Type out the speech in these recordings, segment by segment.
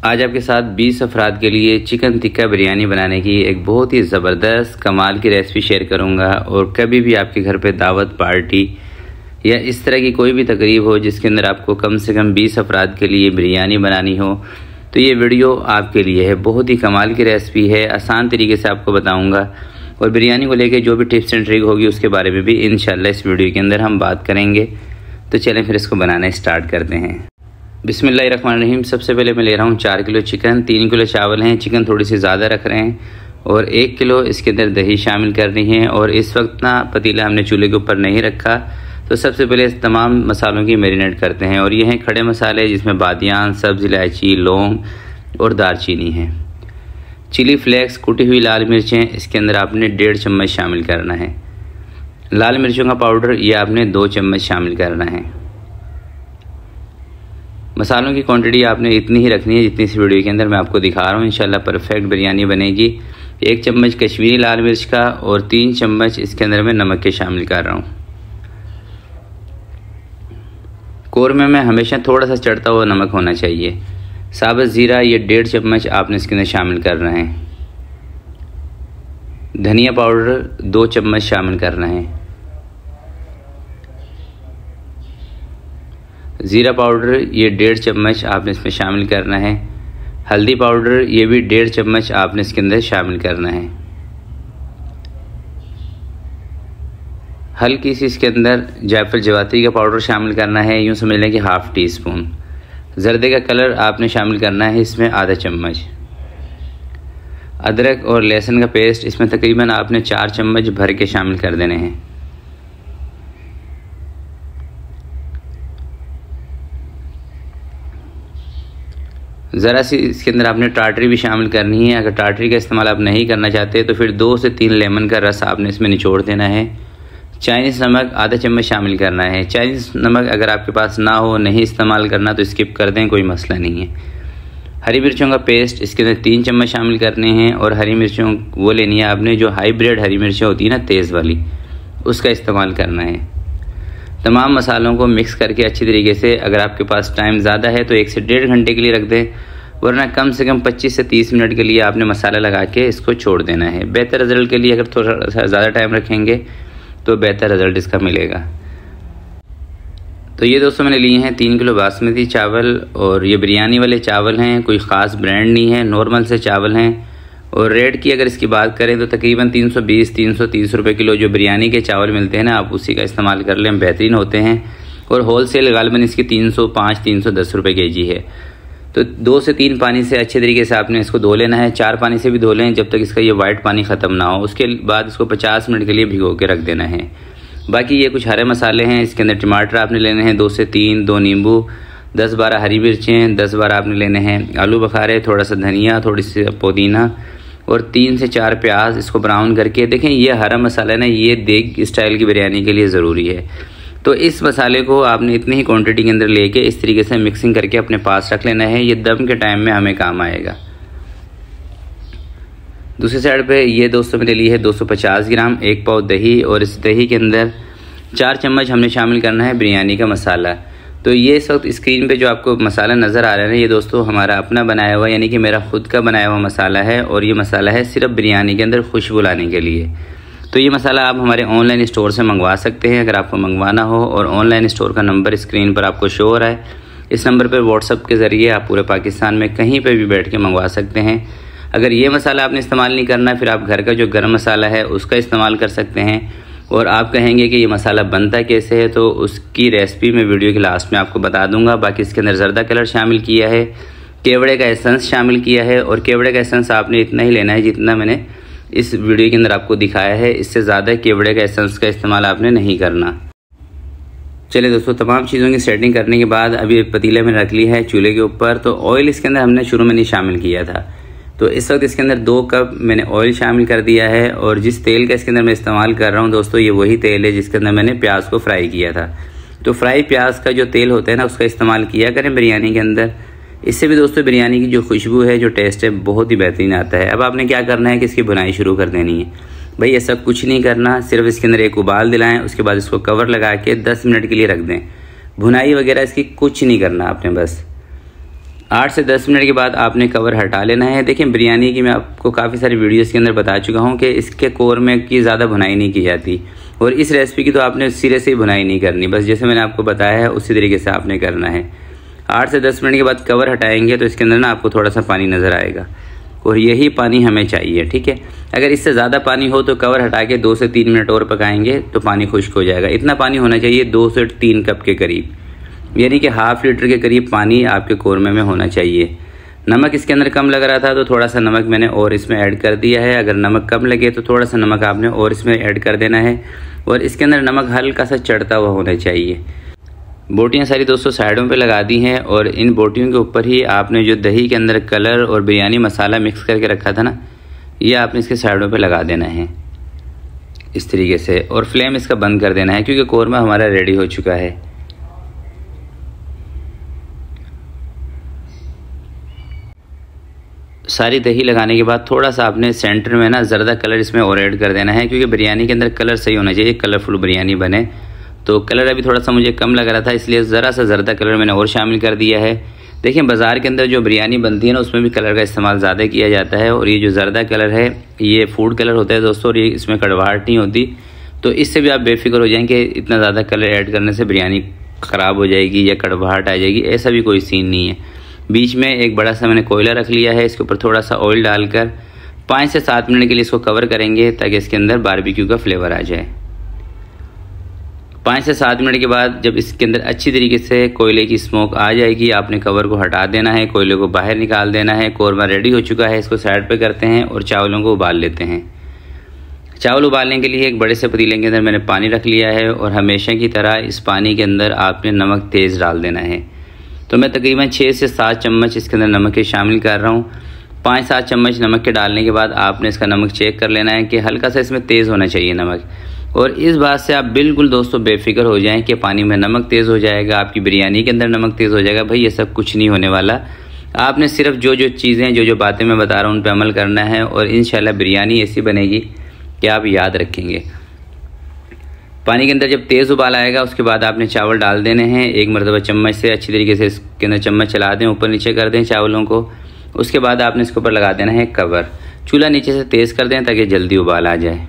आज आपके साथ 20 अफराद के लिए चिकन टिक्का बिरयानी बनाने की एक बहुत ही ज़बरदस्त कमाल की रेसिपी शेयर करूंगा। और कभी भी आपके घर पे दावत, पार्टी या इस तरह की कोई भी तकरीब हो जिसके अंदर आपको कम से कम 20 अफराद के लिए बिरयानी बनानी हो तो ये वीडियो आपके लिए है। बहुत ही कमाल की रेसिपी है, आसान तरीके से आपको बताऊँगा। और बिरयानी को लेकर जो भी टिप्स एंड ट्रिक होगी उसके बारे में भी इंशाल्लाह इस वीडियो के अंदर हम बात करेंगे। तो चलें फिर इसको बनाना स्टार्ट करते हैं। बिस्मिल्लाहिर्रहमानिर्रहीम। सबसे पहले मैं ले रहा हूँ 4 किलो चिकन, 3 किलो चावल हैं। चिकन थोड़ी सी ज़्यादा रख रहे हैं और 1 किलो इसके अंदर दही शामिल करनी है। और इस वक्त ना पतीला हमने चूल्हे के ऊपर नहीं रखा, तो सबसे पहले इस तमाम मसालों की मैरिनेट करते हैं। और ये हैं खड़े मसाले जिसमें बादियान, सब्ज़ इलायची, लौंग और दालचीनी है। चिली फ्लेक्स, कुटी हुई लाल मिर्चें इसके अंदर आपने 1.5 चम्मच शामिल करना है। लाल मिर्चों का पाउडर ये आपने 2 चम्मच शामिल करना है। मसालों की क्वांटिटी आपने इतनी ही रखनी है जितनी इस वीडियो के अंदर मैं आपको दिखा रहा हूँ। इंशाल्लाह परफेक्ट बिरयानी बनेगी। 1 चम्मच कश्मीरी लाल मिर्च का और 3 चम्मच इसके अंदर मैं नमक के शामिल कर रहा हूँ। कौरमे में हमेशा थोड़ा सा चढ़ता हुआ नमक होना चाहिए। साबुत ज़ीरा ये 1.5 चम्मच आपने इसके अंदर शामिल करना है। धनिया पाउडर 2 चम्मच शामिल करना है। ज़ीरा पाउडर ये 1.5 चम्मच आपने इसमें शामिल करना है। हल्दी पाउडर ये भी 1.5 चम्मच आपने इसके अंदर शामिल करना है। हल्की सी इसके अंदर जायफल जवात्री का पाउडर शामिल करना है, यूँ समझ लें कि ½ टी स्पून। ज़र्दे का कलर आपने शामिल करना है इसमें ½ चम्मच। अदरक और लहसुन का पेस्ट इसमें तकरीबन आपने 4 चम्मच भर के शामिल कर देने हैं। ज़रा सी इसके अंदर आपने टाटरी भी शामिल करनी है। अगर टाटरी का इस्तेमाल आप नहीं करना चाहते तो फिर 2 से 3 लेमन का रस आपने इसमें निचोड़ देना है। चाइनीज़ नमक ½ चम्मच शामिल करना है। चाइनीज़ नमक अगर आपके पास ना हो, नहीं इस्तेमाल करना तो स्किप कर दें, कोई मसला नहीं है। हरी मिर्चों का पेस्ट इसके अंदर 3 चम्मच शामिल करने हैं। और हरी मिर्चों वो लेनी है आपने जो हाइब्रिड हरी मिर्चें होती है ना, तेज़ वाली, उसका इस्तेमाल करना है। तमाम मसालों को मिक्स करके अच्छी तरीके से, अगर आपके पास टाइम ज़्यादा है तो 1 से 1.5 घंटे के लिए रख दें, वरना कम से कम 25 से 30 मिनट के लिए आपने मसाला लगा के इसको छोड़ देना है। बेहतर रिज़ल्ट के लिए अगर थोड़ा सा ज़्यादा टाइम रखेंगे तो बेहतर रिज़ल्ट इसका मिलेगा। तो ये दोस्तों मैंने लिए हैं 3 किलो बासमती चावल। और ये बिरयानी वाले चावल हैं, कोई ख़ास ब्रांड नहीं है, नॉर्मल से चावल हैं। और रेट की अगर इसकी बात करें तो तकरीबन 320-330 रुपये किलो जो बिरयानी के चावल मिलते हैं ना, आप उसी का इस्तेमाल कर लें, बेहतरीन होते हैं। और होल सेल गालिबन इसकी 305-310 रुपये kg है। तो 2 से 3 पानी से अच्छे तरीके से आपने इसको धो लेना है। 4 पानी से भी धो लें जब तक इसका ये वाइट पानी ख़त्म ना हो। उसके बाद इसको 50 मिनट के लिए भिगो के रख देना है। बाकी ये कुछ हरे मसाले हैं। इसके अंदर टमाटर आपने लेने हैं 2 से 3, 2 नींबू, 10-12 हरी मिर्चें, 10-12 आपने लेने हैं आलू बुखारे, थोड़ा सा धनिया, थोड़ी सी पुदीना और 3 से 4 प्याज। इसको ब्राउन करके देखें, ये हरा मसाला है ना, ये देग स्टाइल की बिरयानी के लिए ज़रूरी है। तो इस मसाले को आपने इतनी ही क्वांटिटी के अंदर लेके इस तरीके से मिक्सिंग करके अपने पास रख लेना है। ये दम के टाइम में हमें काम आएगा। दूसरी साइड पे ये दोस्तों मैंने ली है 250 ग्राम 1 पाव दही। और इस दही के अंदर 4 चम्मच हमने शामिल करना है बिरयानी का मसाला। तो ये इस वक्त स्क्रीन पे जो आपको मसाला नज़र आ रहा है ना, ये दोस्तों हमारा अपना बनाया हुआ, यानी कि मेरा खुद का बनाया हुआ मसाला है। और ये मसाला है सिर्फ बिरयानी के अंदर खुशबू लाने के लिए। तो ये मसाला आप हमारे ऑनलाइन स्टोर से मंगवा सकते हैं अगर आपको मंगवाना हो। और ऑनलाइन स्टोर का नंबर स्क्रीन पर आपको शो हो रहा है। इस नंबर पर व्हाट्सअप के ज़रिए आप पूरे पाकिस्तान में कहीं पर भी बैठ के मंगवा सकते हैं। अगर ये मसाला आपने इस्तेमाल नहीं करना, फिर आप घर का जो गर्म मसाला है उसका इस्तेमाल कर सकते हैं। और आप कहेंगे कि ये मसाला बनता कैसे है, तो उसकी रेसिपी मैं वीडियो के लास्ट में आपको बता दूंगा। बाकी इसके अंदर ज़र्दा कलर शामिल किया है, केवड़े का एसेंस शामिल किया है। और केवड़े का एसेंस आपने इतना ही लेना है जितना मैंने इस वीडियो के अंदर आपको दिखाया है। इससे ज़्यादा केवड़े का एसेंस का इस्तेमाल आपने नहीं करना। चलिए दोस्तों, तमाम चीज़ों की सेटिंग करने के बाद अभी पतीले में रख ली है चूल्हे के ऊपर। तो ऑयल इसके अंदर हमने शुरू में नहीं शामिल किया था, तो इस वक्त इसके अंदर 2 कप मैंने ऑयल शामिल कर दिया है। और जिस तेल का इसके अंदर मैं इस्तेमाल कर रहा हूँ दोस्तों, ये वही तेल है जिसके अंदर मैंने प्याज को फ्राई किया था। तो फ्राई प्याज का जो तेल होता है ना, उसका इस्तेमाल किया करें बिरयानी के अंदर। इससे भी दोस्तों बिरयानी की जो खुशबू है, जो टेस्ट है, बहुत ही बेहतरीन आता है। अब आपने क्या करना है कि इसकी भुनाई शुरू कर देनी है। भाई ऐसा कुछ नहीं करना, सिर्फ इसके अंदर एक उबाल दिलाएं, उसके बाद इसको कवर लगा के 10 मिनट के लिए रख दें। भुनाई वगैरह इसकी कुछ नहीं करना आपने, बस 8 से 10 मिनट के बाद आपने कवर हटा लेना है। देखिए बिरयानी की मैं आपको काफ़ी सारी वीडियोस के अंदर बता चुका हूँ कि इसके कोरमे की ज़्यादा भुनाई नहीं की जाती, और इस रेसिपी की तो आपने सिरे से ही भुनाई नहीं करनी, बस जैसे मैंने आपको बताया है उसी तरीके से आपने करना है। 8 से 10 मिनट के बाद कवर हटाएंगे तो इसके अंदर ना आपको थोड़ा सा पानी नज़र आएगा, और यही पानी हमें चाहिए, ठीक है। अगर इससे ज़्यादा पानी हो तो कवर हटा के 2 से 3 मिनट और पकाएंगे तो पानी खुश्क हो जाएगा। इतना पानी होना चाहिए 2 से 3 कप के करीब, यानी कि ½ लीटर के करीब पानी आपके कोरमे में होना चाहिए। नमक इसके अंदर कम लग रहा था तो थोड़ा सा नमक मैंने और इसमें ऐड कर दिया है। अगर नमक कम लगे तो थोड़ा सा नमक आपने और इसमें ऐड कर देना है, और इसके अंदर नमक हल्का सा चढ़ता हुआ होना चाहिए। बोटियाँ सारी दोस्तों साइडों पे लगा दी हैं, और इन बोटियों के ऊपर ही आपने जो दही के अंदर कलर और बिरयानी मसाला मिक्स करके रखा था ना, ये आपने इसके साइडों पे लगा देना है इस तरीके से, और फ्लेम इसका बंद कर देना है क्योंकि कोरमा हमारा रेडी हो चुका है। सारी दही लगाने के बाद थोड़ा सा आपने सेंटर में ना ज़रदा कलर इसमें और ऐड कर देना है, क्योंकि बिरयानी के अंदर कलर सही होना चाहिए, कलरफुल बिरयानी बने। तो कलर अभी थोड़ा सा मुझे कम लग रहा था, इसलिए ज़रा सा ज़रदा कलर मैंने और शामिल कर दिया है। देखिए बाज़ार के अंदर जो बिरयानी बनती है ना उसमें भी कलर का इस्तेमाल ज़्यादा किया जाता है, और ये जो ज़रदा कलर है ये फूड कलर होता है दोस्तों, और ये इसमें कड़वाहट नहीं होती। तो इससे भी आप बेफिक्र हो जाएँ कि इतना ज़्यादा कलर ऐड करने से बिरयानी ख़राब हो जाएगी या कड़वाहट आ जाएगी, ऐसा भी कोई सीन नहीं है। बीच में एक बड़ा सा मैंने कोयला रख लिया है, इसके ऊपर थोड़ा सा ऑयल डालकर 5 से 7 मिनट के लिए इसको कवर करेंगे ताकि इसके अंदर बारबेक्यू का फ्लेवर आ जाए। 5 से 7 मिनट के बाद जब इसके अंदर अच्छी तरीके से कोयले की स्मोक आ जाएगी, आपने कवर को हटा देना है, कोयले को बाहर निकाल देना है। कोरमा रेडी हो चुका है, इसको साइड पे करते हैं और चावलों को उबाल लेते हैं। चावल उबालने के लिए एक बड़े से पतीले के अंदर मैंने पानी रख लिया है, और हमेशा की तरह इस पानी के अंदर आपने नमक तेज़ डाल देना है। तो मैं तकरीबन 6 से 7 चम्मच इसके अंदर नमक के शामिल कर रहा हूँ। 5-7 चम्मच नमक के डालने के बाद आपने इसका नमक चेक कर लेना है कि हल्का सा इसमें तेज़ होना चाहिए नमक, और इस बात से आप बिल्कुल दोस्तों बेफिक्र हो जाएं कि पानी में नमक तेज़ हो जाएगा, आपकी बिरयानी के अंदर नमक तेज़ हो जाएगा। भाई ये सब कुछ नहीं होने वाला। आपने सिर्फ जो जो चीज़ें जो बातें मैं बता रहा हूँ उन पर अमल करना है, और इंशाल्लाह बिरयानी ऐसी बनेगी कि आप याद रखेंगे। पानी के अंदर जब तेज़ उबाल आएगा उसके बाद आपने चावल डाल देने हैं। एक मरतबा चम्मच से अच्छी तरीके से इसके अंदर चम्मच चला दें, ऊपर नीचे कर दें चावलों को। उसके बाद आपने इसके ऊपर लगा देना है कवर। चूल्हा नीचे से तेज़ कर दें ताकि जल्दी उबाल आ जाए।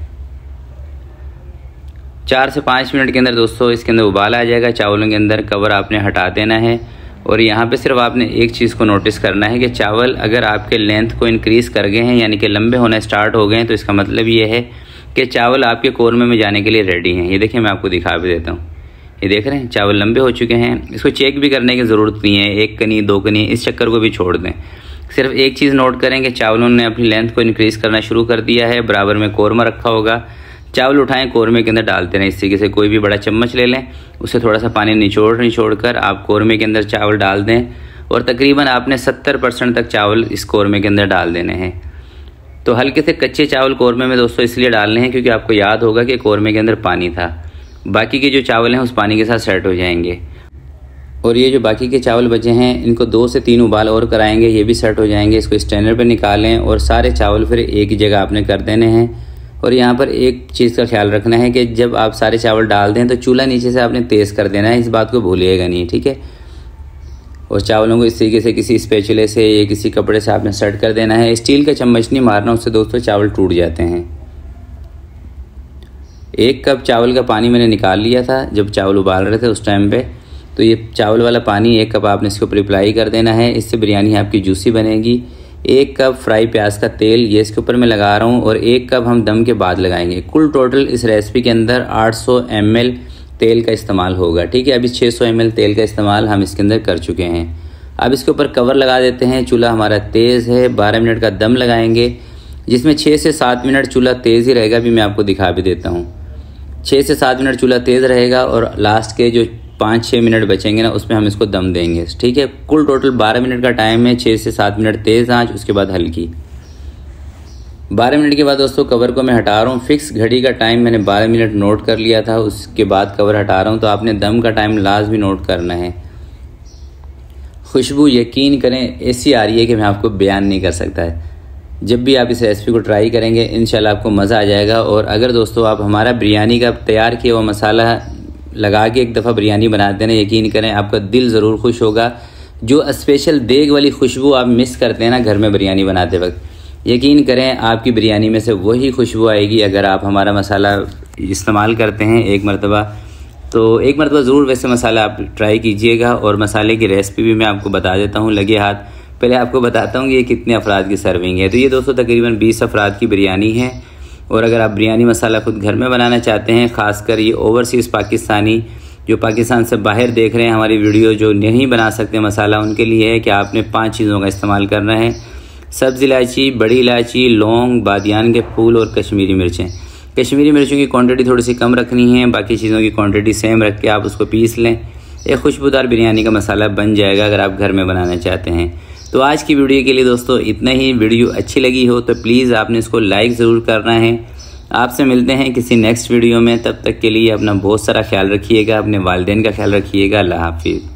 4 से 5 मिनट के अंदर दोस्तों इसके अंदर उबाल आ जाएगा चावलों के अंदर। कवर आपने हटा देना है, और यहाँ पे सिर्फ आपने एक चीज़ को नोटिस करना है कि चावल अगर आपके लेंथ को इंक्रीज़ कर गए हैं, यानी कि लंबे होना स्टार्ट हो गए हैं, तो इसका मतलब ये है कि चावल आपके कोरमे में जाने के लिए रेडी हैं। ये देखिए मैं आपको दिखा भी देता हूँ, ये देख रहे हैं चावल लंबे हो चुके हैं। इसको चेक भी करने की ज़रूरत नहीं है, 1 कनी 2 कनी इस चक्कर को भी छोड़ दें। सिर्फ एक चीज़ नोट करें कि चावलों ने अपनी लेंथ को इंक्रीज़ करना शुरू कर दिया है। बराबर में कोरमा रखा होगा, चावल उठाएं कोरमे के अंदर डालते रहें। इस तरीके से कोई भी बड़ा चम्मच ले लें, उससे थोड़ा सा पानी निचोड़ कर आप कोरमे के अंदर चावल डाल दें, और तकरीबन आपने 70% तक चावल इस कोरमे के अंदर डाल देने हैं। तो हल्के से कच्चे चावल कोरमे में दोस्तों इसलिए डालने हैं क्योंकि आपको याद होगा कि कोरमे के अंदर पानी था। बाकी के जो चावल हैं उस पानी के साथ सेट हो जाएंगे, और ये जो बाकी के चावल बचे हैं इनको 2 से 3 उबाल और कराएंगे, ये भी सेट हो जाएंगे। इसको स्ट्रेनर पे निकालें और सारे चावल फिर एक ही जगह आपने कर देने हैं। और यहाँ पर एक चीज़ का ख्याल रखना है कि जब आप सारे चावल डाल दें तो चूल्हा नीचे से आपने तेज़ कर देना है, इस बात को भूलिएगा नहीं, ठीक है। और चावलों को इस तरीके से किसी स्पैचुले से या किसी कपड़े से आपने सेट कर देना है। स्टील का चम्मच नहीं मारना, उससे दोस्तों चावल टूट जाते हैं। 1 कप चावल का पानी मैंने निकाल लिया था जब चावल उबाल रहे थे उस टाइम पे। तो ये चावल वाला पानी 1 कप आपने इसके ऊपर अप्लाई कर देना है, इससे बिरयानी आपकी जूसी बनेगी। 1 कप फ्राई प्याज का तेल ये इसके ऊपर मैं लगा रहा हूँ, और 1 कप हम दम के बाद लगाएंगे। कुल टोटल इस रेसिपी के अंदर 800 ml तेल का इस्तेमाल होगा, ठीक है। अभी 600 ml तेल का इस्तेमाल हम इसके अंदर कर चुके हैं। अब इसके ऊपर कवर लगा देते हैं। चूल्हा हमारा तेज़ है, 12 मिनट का दम लगाएंगे, जिसमें 6 से 7 मिनट चूल्हा तेज़ ही रहेगा। अभी मैं आपको दिखा भी देता हूँ। 6 से 7 मिनट चूल्हा तेज़ रहेगा, और लास्ट के जो 5-6 मिनट बचेंगे ना उसमें हम इसको दम देंगे, ठीक है। कुल टोटल 12 मिनट का टाइम है। 6 से 7 मिनट तेज़ आंच, उसके बाद हल्की। 12 मिनट के बाद दोस्तों कवर को मैं हटा रहा हूँ। फिक्स घड़ी का टाइम मैंने 12 मिनट नोट कर लिया था, उसके बाद कवर हटा रहा हूँ। तो आपने दम का टाइम लाजमी नोट करना है। खुशबू यकीन करें ऐसी आ रही है कि मैं आपको बयान नहीं कर सकता है। जब भी आप इस रेसिपी को ट्राई करेंगे इंशाल्लाह आपको मज़ा आ जाएगा। और अगर दोस्तों आप हमारा बिरयानी का तैयार किया हुआ मसाला लगा के एक दफ़ा बिरयानी बनाते हैं, यकीन करें आपका दिल ज़रूर खुश होगा। जो स्पेशल देग वाली खुशबू आप मिस करते हैं ना घर में बिरयानी बनाते वक्त, यकीन करें आपकी बिरयानी में से वही खुशबू आएगी अगर आप हमारा मसाला इस्तेमाल करते हैं एक मरतबा। तो एक मरतबा ज़रूर वैसे मसाला आप ट्राई कीजिएगा। और मसाले की रेसिपी भी मैं आपको बता देता हूँ लगे हाथ। पहले आपको बताता हूँ कि ये कितने अफराद की सर्विंग है। तो ये दोस्तों तकरीबन 20 अफराद की बिरयानी है। और अगर आप बिरयानी मसाला खुद घर में बनाना चाहते हैं, ख़ासकर ये ओवरसीज़ पाकिस्तानी जो पाकिस्तान से बाहर देख रहे हैं हमारी वीडियो, जो नहीं बना सकते मसाला, उनके लिए है कि आपने 5 चीज़ों का इस्तेमाल करना है। सब्ज़ इलायची, बड़ी इलायची, लौंग, बादियान के फूल और कश्मीरी मिर्चें। कश्मीरी मिर्चों की क्वांटिटी थोड़ी सी कम रखनी है, बाकी चीज़ों की क्वांटिटी सेम रख के आप उसको पीस लें। एक खुशबूदार बिरयानी का मसाला बन जाएगा अगर आप घर में बनाना चाहते हैं। तो आज की वीडियो के लिए दोस्तों इतना ही। वीडियो अच्छी लगी हो तो प्लीज़ आपने इसको लाइक ज़रूर करना है। आपसे मिलते हैं किसी नेक्स्ट वीडियो में। तब तक के लिए अपना बहुत सारा ख्याल रखिएगा, अपने वालिदैन का ख्याल रखिएगा। अल्लाह हाफिज़।